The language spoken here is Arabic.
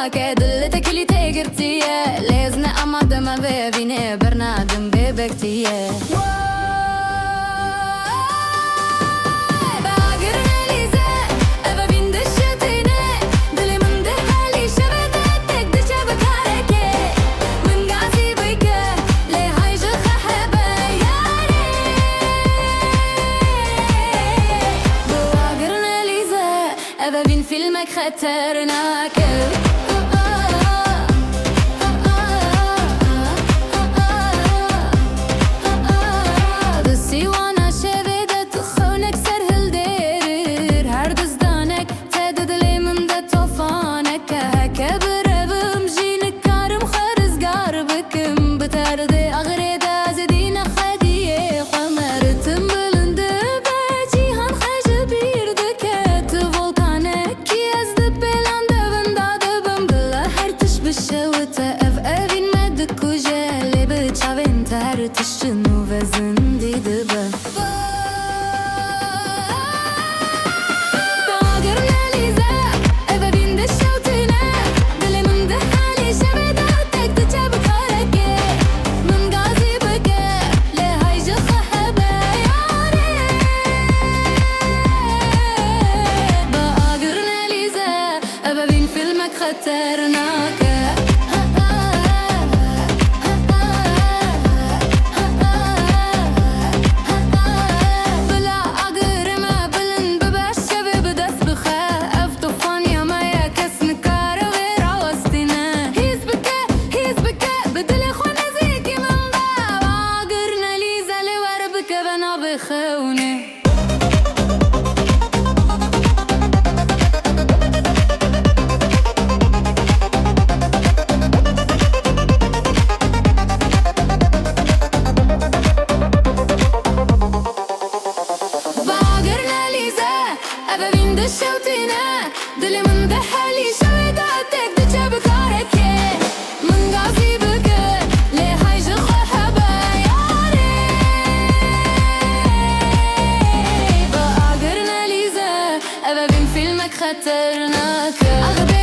که دلتك اللي تقرتيه لازم أمد ما ببینه برنادم ببكتيه ببین فیلمك خطرناکه دستی وانا شویده تو خونک سر هل دیر هر دزدانک تدد لیمم ده توفانک هکه بربم جینک کارم خرزگار بکم بترده اغریده از دین خدیه خمرتم بلنده بجیهان خج بیرده که تو تشنو وزن دیده با باگر نلیزه ابا بین دشوتنه دل من ده حالی شبده تک دچه بکارکه من غازی بکه لهای جخه بیاره باگر نلیزه ابا بین فیلمک خطرناکه بخونه باگر نلیزه ابا بین دشوتینه دل من ده حالی شویده تک دچه بکارکه من غازی بکه لهای جخه بیاره باگر نلیزه ابا بین فیلمك خطرناکه